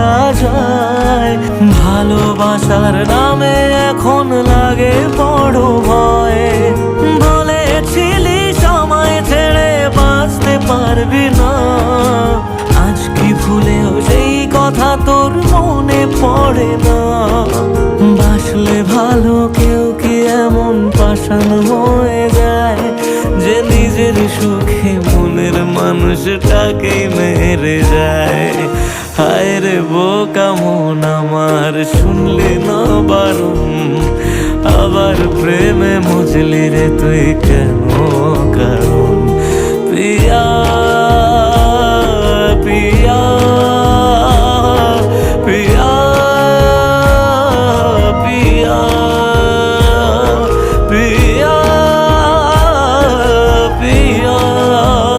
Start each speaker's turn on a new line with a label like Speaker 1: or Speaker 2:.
Speaker 1: বলা যায়। ভালোবাসার নামে এখন লাগে বড় ভয়। বলেছিলি সময় ছেড়ে বাঁচতে পারবি না, আজ কি ভুলেও সেই কথা তোর মনে পড়ে না? বাসলে ভালো কেউ কি এমন পাষাণ হয়ে যায় যে নিজের সুখে মনের মানুষটাকেই মেরে যায়? হায় রে বোকা মন আমার, শুনলি না বারণ, আবার প্রেমে মজলি রে তুই কেন? কারণ তুই